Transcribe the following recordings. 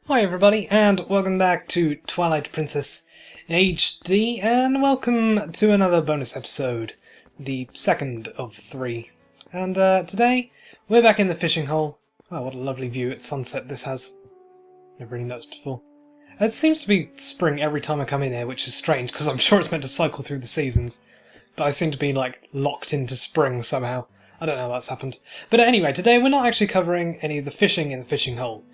Hi everybody, and welcome back to Twilight Princess HD, and welcome to another bonus episode, the second of three. And today, we're back in the fishing hole. Wow, what a lovely view at sunset this has. Never really noticed before. It seems to be spring every time I come in here, which is strange, because I'm sure it's meant to cycle through the seasons. But I seem to be, like, locked into spring somehow. I don't know how that's happened. But anyway, today we're not actually covering any of the fishing in the fishing hole.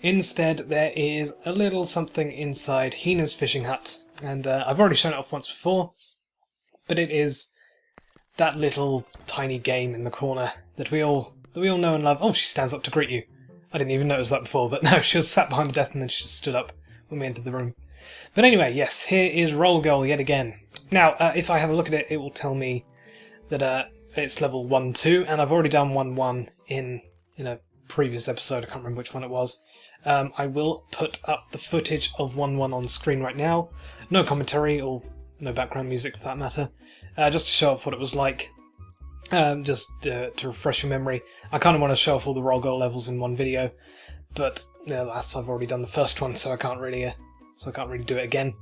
Instead, there is a little something inside Hina's fishing hut. And I've already shown it off once before, but it is that little tiny game in the corner that we all know and love. Oh, she stands up to greet you. I didn't even notice that before, but no, she was sat behind the desk and then she just stood up when we entered the room. But anyway, yes, here is Rollgoal yet again. Now, if I have a look at it, it will tell me that it's level 1-2, and I've already done 1-1 in a previous episode. I can't remember which one it was. I will put up the footage of 1-1 on screen right now. No commentary or no background music for that matter. Just to show off what it was like. Just to refresh your memory. I kind of want to show off all the Rollgoal levels in one video, but alas, I've already done the first one, so I can't really do it again.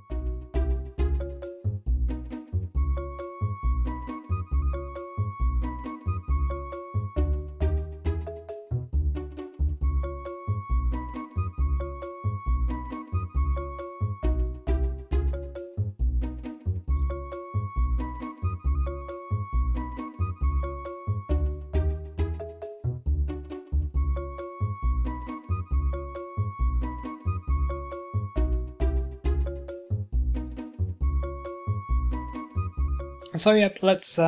So yep, let's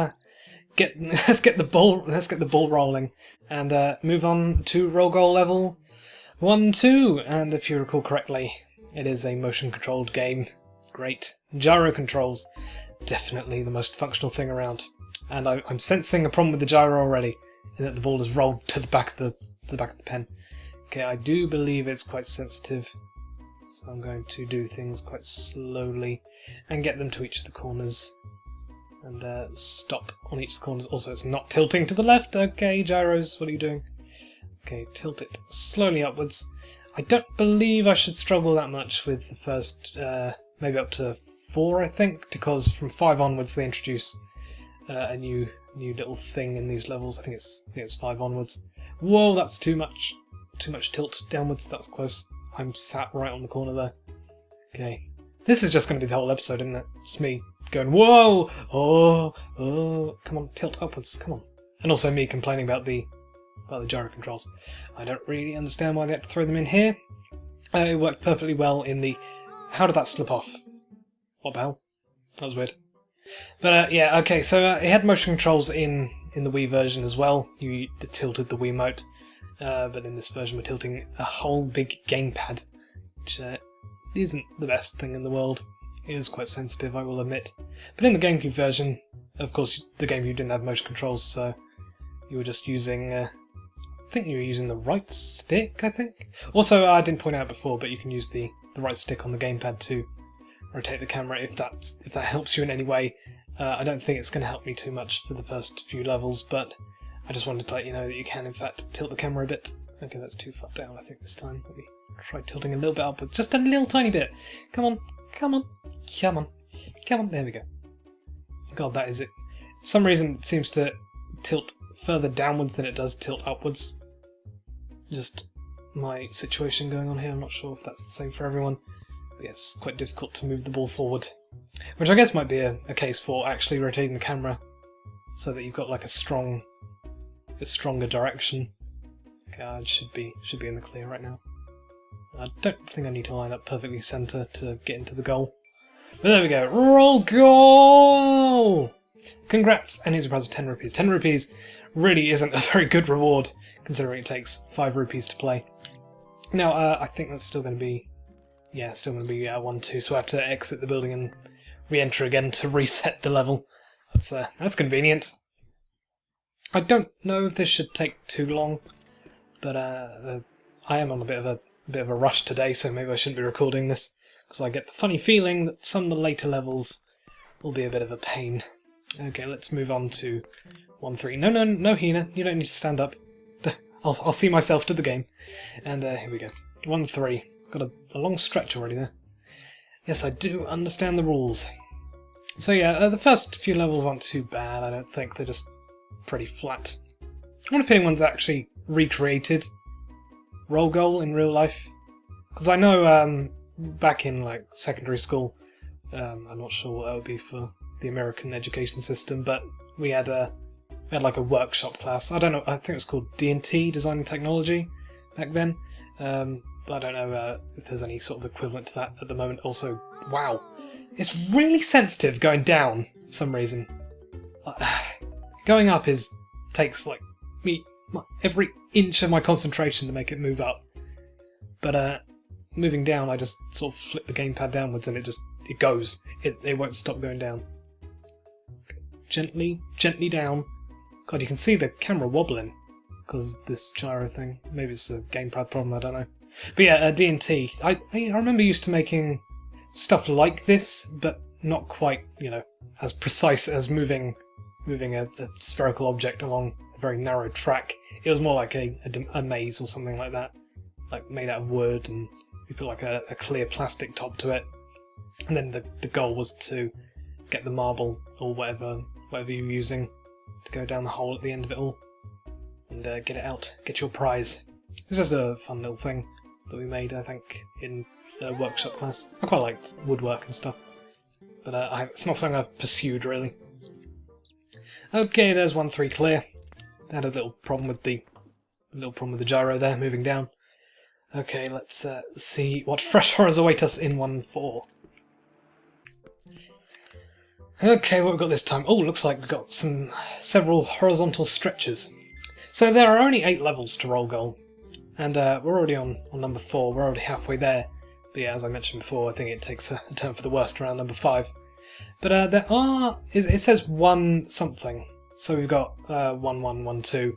get the ball rolling and move on to Rollgoal level 1-2. And if you recall correctly, it is a motion-controlled game. Great gyro controls, definitely the most functional thing around. And I'm sensing a problem with the gyro already, in that the ball is rolled to the back of the pen. Okay, I do believe it's quite sensitive, so I'm going to do things quite slowly and get them to each of the corners. And stop on each of the corners. Also, it's not tilting to the left. Okay, gyros, what are you doing? Okay, tilt it slowly upwards. I don't believe I should struggle that much with the first, maybe up to 4, I think, because from 5 onwards they introduce a new little thing in these levels. I think it's 5 onwards. Whoa, that's too much tilt downwards. That was close. I'm sat right on the corner there. Okay, this is just going to be the whole episode, isn't it? It's me going, whoa, oh, come on, tilt upwards, come on. And also me complaining about the gyro controls. I don't really understand why they had to throw them in here. It worked perfectly well in the... How did that slip off? What the hell? That was weird. But yeah, okay, so it had motion controls in the Wii version as well. You tilted the Wiimote, but in this version we're tilting a whole big gamepad, which isn't the best thing in the world. It is quite sensitive, I will admit. But in the GameCube version, of course, the GameCube didn't have motion controls, so you were just using... I think you were using the right stick, I think? Also, I didn't point out before, but you can use the right stick on the gamepad to rotate the camera if that helps you in any way. I don't think it's going to help me too much for the first few levels, but I just wanted to let you know that you can, in fact, tilt the camera a bit. Okay, that's too far down, I think, this time. Let me try tilting a little bit upwards. Just a little tiny bit. Come on. Come on, come on, come on, there we go. God, that is it. For some reason it seems to tilt further downwards than it does tilt upwards. Just my situation going on here, I'm not sure if that's the same for everyone. But yeah, it's quite difficult to move the ball forward. Which I guess might be a case for actually rotating the camera so that you've got like a stronger direction. Okay, I should be in the clear right now. I don't think I need to line up perfectly centre to get into the goal. But there we go. Rollgoal! Congrats! And here's a prize of 10 rupees. 10 rupees really isn't a very good reward, considering it takes 5 rupees to play. Now, I think that's still going to be... Yeah, still going to be 1-2, so I have to exit the building and re-enter again to reset the level. That's convenient. I don't know if this should take too long, but I am on a bit of a rush today, so maybe I shouldn't be recording this, because I get the funny feeling that some of the later levels will be a bit of a pain. Okay, let's move on to 1-3. No, Hina, you don't need to stand up. I'll see myself to the game. And here we go. 1-3. got a long stretch already there. Yes, I do understand the rules. So yeah, the first few levels aren't too bad, I don't think. They're just pretty flat. I wonder if anyone's actually recreated Rollgoal in real life. Because I know back in like secondary school, I'm not sure what that would be for the American education system, but we had like a workshop class. I don't know, I think it was called D&T, Design and Technology, back then. But I don't know if there's any sort of equivalent to that at the moment. Also, wow, it's really sensitive going down for some reason. Going up takes like every inch of my concentration to make it move up. But moving down, I just sort of flip the gamepad downwards and it goes. It won't stop going down. Gently down. God, you can see the camera wobbling because of this gyro thing. Maybe it's a gamepad problem, I don't know. But yeah, D&T. I remember used to making stuff like this, but not quite, as precise as moving a spherical object along a very narrow track. It was more like a maze or something like that, like made out of wood, and you put like a clear plastic top to it, and then the goal was to get the marble or whatever you were using to go down the hole at the end of it all, and get it out, get your prize. It's just a fun little thing that we made, I think, in a workshop class. I quite liked woodwork and stuff, but it's not something I've pursued really. Okay, there's 1-3 clear. I had a little problem with the gyro there, moving down. Okay, let's see what fresh horrors await us in 1-4. Okay, what we've got this time? Oh, looks like we've got several horizontal stretches. So there are only 8 levels to Rollgoal, and we're already on number 4. We're already halfway there. But yeah, as I mentioned before, I think it takes a turn for the worst around number 5. But there are... It says 1 something. So we've got 1-1, 1-2.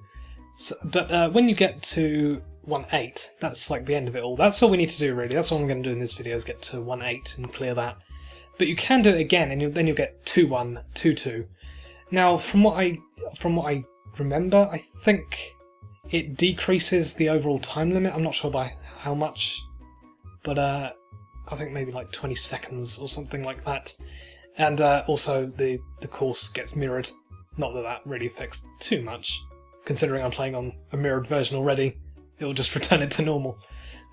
So, but when you get to 1-8, that's like the end of it all. That's all we need to do, really. That's all I'm going to do in this video, is get to 1-8 and clear that. But you can do it again, and then you'll get 2-1, 2-2. Now, from what I remember, I think it decreases the overall time limit. I'm not sure by how much, but I think maybe like 20 seconds or something like that. And also the course gets mirrored. Not that that really affects too much, considering I'm playing on a mirrored version already. It'll just return it to normal.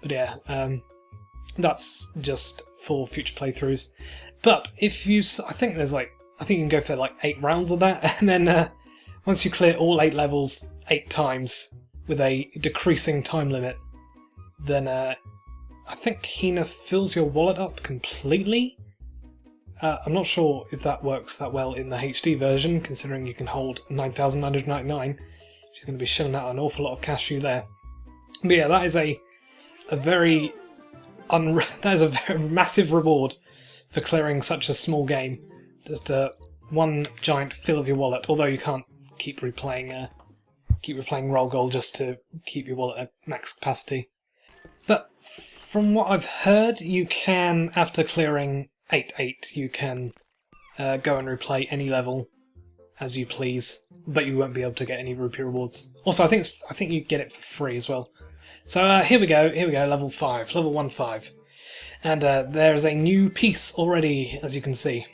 But yeah, that's just for future playthroughs. But if you, I think you can go for like 8 rounds of that, and then once you clear all 8 levels 8 times with a decreasing time limit, then I think Hina fills your wallet up completely. I'm not sure if that works that well in the HD version, considering you can hold 9,999. She's going to be shelling out an awful lot of cash for you there. But yeah, that is a very massive reward for clearing such a small game. Just one giant fill of your wallet. Although you can't keep replaying Rollgoal just to keep your wallet at max capacity. But from what I've heard, you can, after clearing 8-8, you can go and replay any level as you please, but you won't be able to get any rupee rewards. Also, I think you get it for free as well. So here we go, level 5, level 1-5. And there is a new piece already, as you can see.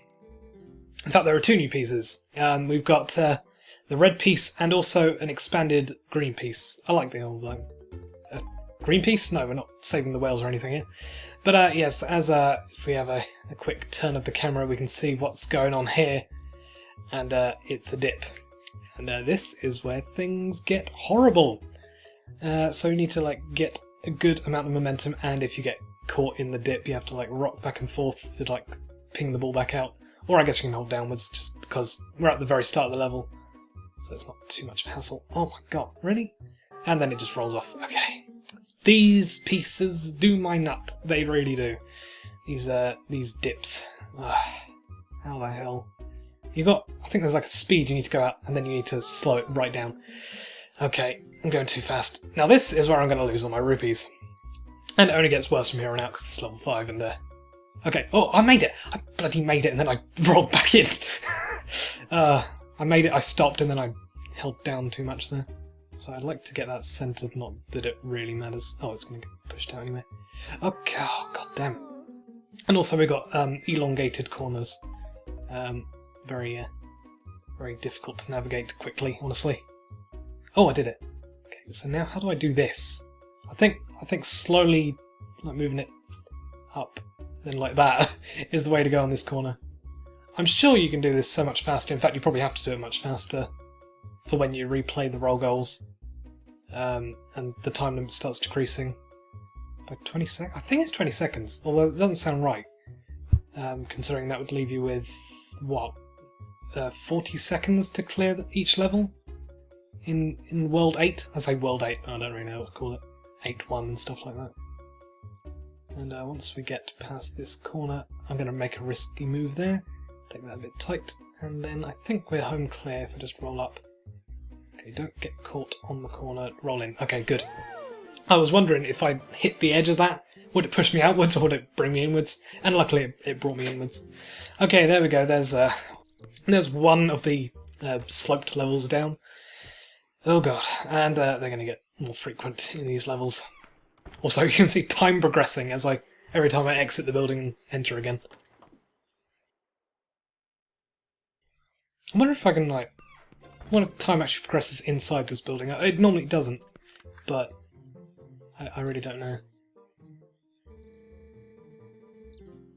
In fact, there are 2 new pieces. We've got the red piece and also an expanded green piece. I like the old green piece? No, we're not saving the whales or anything here. But yes, as if we have a quick turn of the camera, we can see what's going on here. And it's a dip. And this is where things get horrible. So you need to get a good amount of momentum, and if you get caught in the dip, you have to rock back and forth to ping the ball back out. Or I guess you can hold downwards, just because we're at the very start of the level, so it's not too much of a hassle. Oh my god, really? And then it just rolls off. Okay. These pieces do my nut. They really do. These dips. How the hell? I think there's a speed you need to go at, and then you need to slow it right down. Okay, I'm going too fast. Now this is where I'm going to lose all my rupees. And it only gets worse from here on out because it's level 5 and okay, oh, I made it! I bloody made it, and then I rolled back in. I made it, I stopped, and then I held down too much there. So I'd like to get that centered, not that it really matters. Oh, it's going to get pushed out anyway. Okay, oh, god damn. And also we got elongated corners. Very difficult to navigate quickly, honestly. Oh, I did it. Okay, so now how do I do this? I think slowly, like moving it up, then like that, is the way to go on this corner. I'm sure you can do this so much faster. In fact, you probably have to do it much faster for when you replay the roll goals, and the time limit starts decreasing by 20 seconds. I think it's 20 seconds, although it doesn't sound right, considering that would leave you with what, 40 seconds to clear each level in World 8. I say World 8, I don't really know what to call it. 8-1 and stuff like that. And once we get past this corner, I'm going to make a risky move there. Take that a bit tight, and then I think we're home clear if I just roll up. Okay, don't get caught on the corner. Roll in. Okay, good. I was wondering if I hit the edge of that, would it push me outwards or would it bring me inwards? And luckily it brought me inwards. Okay, there we go. There's one of the sloped levels down. Oh god, and they're going to get more frequent in these levels. Also, you can see time progressing as every time I exit the building and enter again. I wonder if I can, I wonder if time actually progresses inside this building. It normally doesn't, but I really don't know.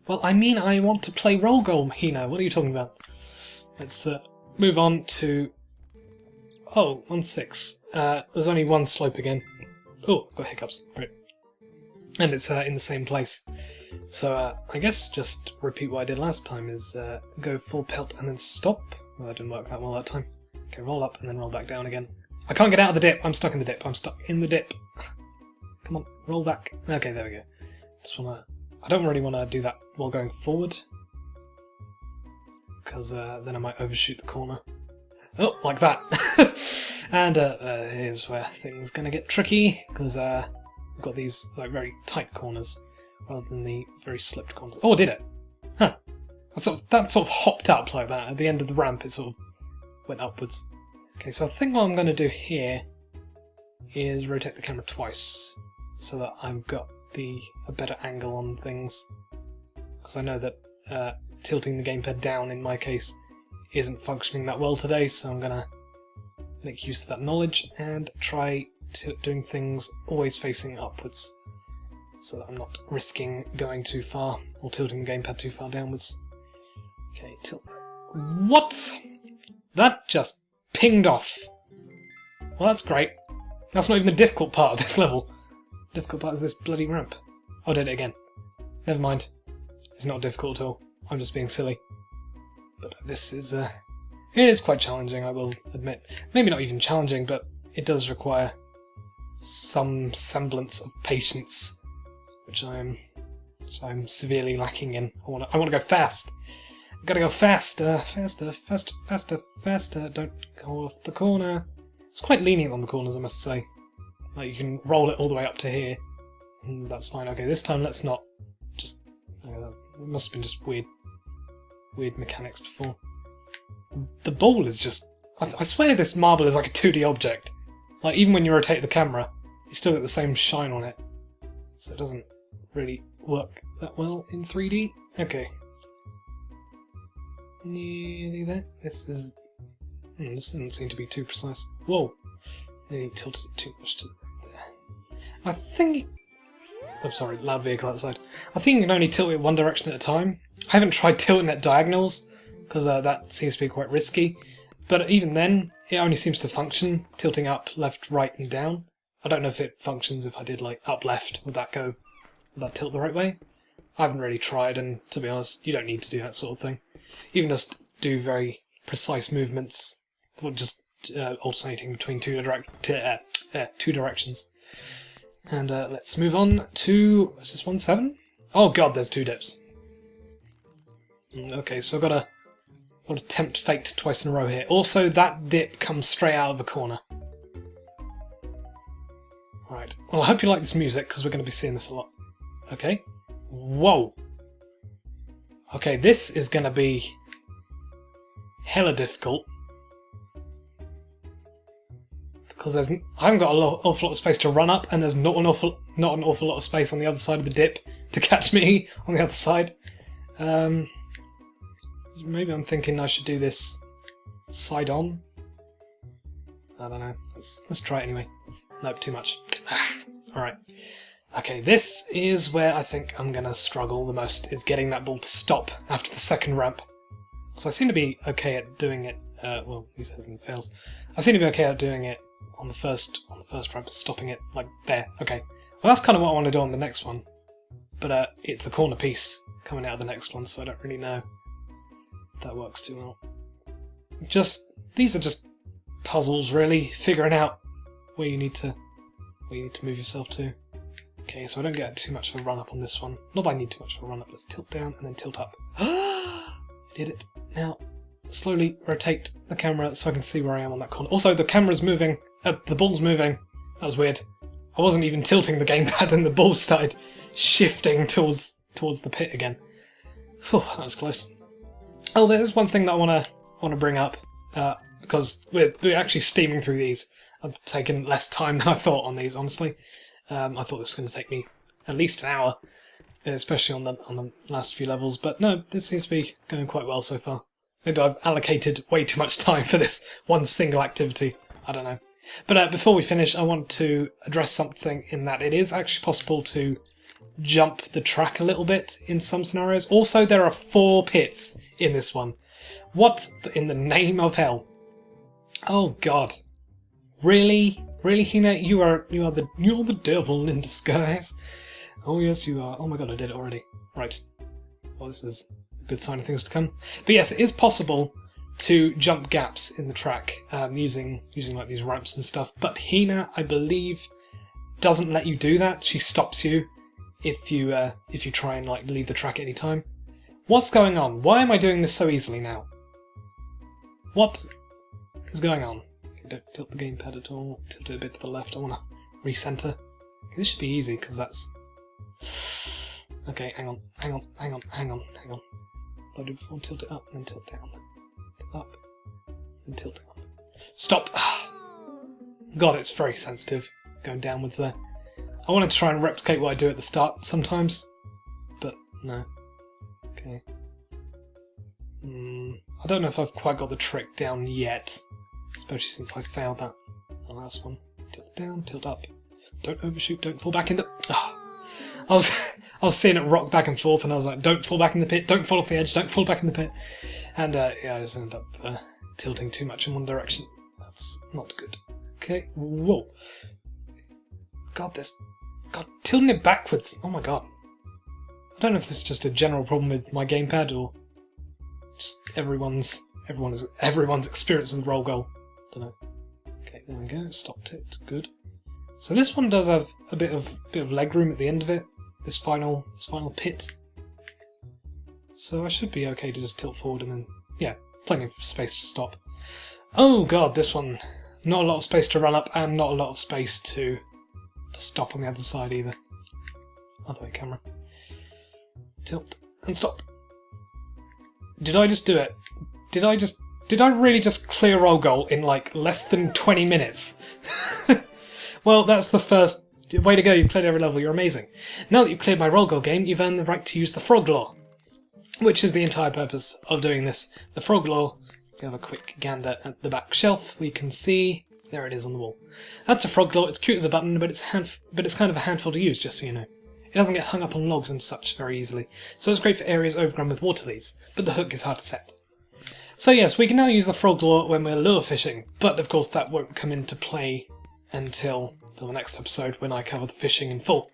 Well, I mean, I want to play Rollgoal, Hino. What are you talking about? Let's move on to... Oh, 1-6. There's only one slope again. Oh, got hiccups. Right. And it's in the same place. So I guess just repeat what I did last time, is go full pelt and then stop. Well, that didn't work that well that time. Okay, roll up and then roll back down again. I can't get out of the dip. I'm stuck in the dip. I'm stuck in the dip. Come on, roll back. Okay, there we go. I don't really want to do that while going forward, because then I might overshoot the corner. Oh, like that. And here's where things gonna get tricky, because we've got these very tight corners rather than the very slipped corners. Oh, I did it. Huh. That sort of hopped up like that. At the end of the ramp, it sort of went upwards. Okay, so I think what I'm going to do here is rotate the camera twice, so that I've got a better angle on things. Because I know that tilting the gamepad down, in my case, isn't functioning that well today, so I'm going to make use of that knowledge and try doing things always facing upwards, so that I'm not risking going too far or tilting the gamepad too far downwards. Okay, tilt. What? That just pinged off. Well, that's great. That's not even the difficult part of this level. The difficult part is this bloody ramp. Oh, I did it again. Never mind. It's not difficult at all. I'm just being silly. But this is, it is quite challenging, I will admit. Maybe not even challenging, but it does require some semblance of patience, which I'm severely lacking in. I want to go fast. I've got to go faster, faster, faster, faster, faster. Don't go off the corner. It's quite lenient on the corners, I must say. Like, you can roll it all the way up to here, and that's fine. Okay, this time let's not just... it must have been just weird mechanics before. The ball is just... I swear this marble is like a 2D object. Like, even when you rotate the camera, you still get the same shine on it. So it doesn't really work that well in 3D. Okay. Nearly there. This doesn't seem to be too precise. Whoa! Nearly tilted it too much to there. I think... I'm sorry, loud vehicle outside. I think you can only tilt it one direction at a time. I haven't tried tilting at diagonals, because that seems to be quite risky. But even then, it only seems to function, tilting up, left, right, and down. I don't know if it functions if I did, up, left. Would that tilt the right way? I haven't really tried, and to be honest, you don't need to do that sort of thing. Even just do very precise movements, or just alternating between two directions. And let's move on to... is this 1-7? Oh god, there's two dips. Okay, so I've got to tempt fate twice in a row here. Also, that dip comes straight out of the corner. Right, well I hope you like this music, because we're going to be seeing this a lot. Okay. Whoa! Okay, this is going to be hella difficult. because I haven't got awful lot of space to run up, and there's not an awful lot of space on the other side of the dip to catch me on the other side. Maybe I'm thinking I should do this side on. I don't know. Let's try it anyway. Nope, too much. Alright. Okay, this is where I think I'm going to struggle the most, is getting that ball to stop after the second ramp. So I seem to be okay at doing it, well, he says and fails. I seem to be okay at doing it on the first ramp, stopping it like there. Okay. Well, that's kind of what I want to do on the next one. But it's a corner piece coming out of the next one, so I don't really know if that works too well. These are just puzzles, really, figuring out where you need to move yourself to. Okay, so I don't get too much of a run up on this one. Not that I need too much of a run up. Let's tilt down and then tilt up. Did it. Now, slowly rotate the camera so I can see where I am on that corner. Also, the camera's moving. The ball's moving. That was weird. I wasn't even tilting the gamepad and the ball started shifting towards the pit again. Phew, that was close. Oh, there's one thing that I want to bring up, because we're actually steaming through these. I've taken less time than I thought on these, honestly. I thought this was going to take me at least an hour, especially on the last few levels, but no, this seems to be going quite well so far. Maybe I've allocated way too much time for this one single activity. I don't know. But before we finish, I want to address something in that it is actually possible to jump the track a little bit in some scenarios. Also, there are 4 pits in this one. What in the name of hell? Oh God. Really? Really, Hina? You're the devil in disguise. Oh yes, you are. Oh my God, I did it already. Right. Well, this is a good sign of things to come. But yes, it is possible to jump gaps in the track using like these ramps and stuff. But Hina, I believe, doesn't let you do that. She stops you if you try and like leave the track at any time. What's going on? Why am I doing this so easily now? What is going on? Don't tilt the gamepad at all. Tilt it a bit to the left. I want to recenter. Okay, this should be easy because that's. Okay, hang on. What do I do before? Tilt it up, then tilt down. Tilt up, then tilt down. Stop! God, it's very sensitive going downwards there. I wanted to try and replicate what I do at the start sometimes, but no. Okay. I don't know if I've quite got the trick down yet. Especially since I failed the last one. Tilt down, tilt up. Don't overshoot, don't fall back in the... Oh. I was seeing it rock back and forth and I was like, don't fall back in the pit, don't fall off the edge, don't fall back in the pit. And yeah, I just ended up tilting too much in one direction. That's not good. Okay, whoa. God, tilting it backwards. Oh my God. I don't know if this is just a general problem with my gamepad or just everyone's experience with Rollgoal. Don't know. Okay, there we go. Stopped it. Good. So this one does have a bit of leg room at the end of it. This final pit. So I should be okay to just tilt forward and then yeah, plenty of space to stop. Oh God, this one, not a lot of space to run up and not a lot of space to stop on the other side either. Other way, camera. Tilt and stop. Did I just do it? Did I really just clear Rollgoal in like less than 20 minutes? Well, that's the first... Way to go, you've cleared every level, you're amazing. Now that you've cleared my Rollgoal game, you've earned the right to use the frog lore, which is the entire purpose of doing this. The frog lore, we have a quick gander at the back shelf, we can see... There it is on the wall. That's a frog lore, it's cute as a button, but it's kind of a handful to use, just so you know. It doesn't get hung up on logs and such very easily, so it's great for areas overgrown with water lilies, but the hook is hard to set. So yes, we can now use the frog lore when we're lure fishing, but of course that won't come into play until the next episode when I cover the fishing in full.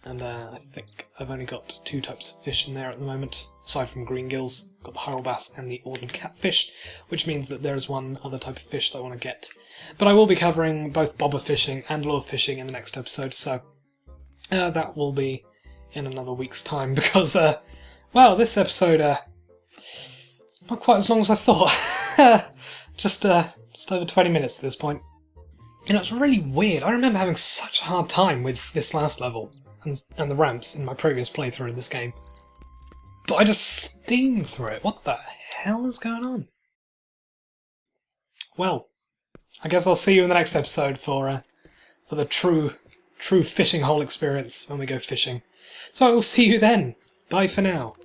And I think I've only got 2 types of fish in there at the moment, aside from green gills. I've got the Hyrule bass and the Orland catfish, which means that there is one other type of fish that I want to get. But I will be covering both bobber fishing and lure fishing in the next episode, so that will be in another week's time, because, well, this episode, not quite as long as I thought. just over 20 minutes at this point. You know, it's really weird. I remember having such a hard time with this last level and the ramps in my previous playthrough of this game. But I just steamed through it. What the hell is going on? Well, I guess I'll see you in the next episode for the true fishing hole experience when we go fishing. So I will see you then. Bye for now.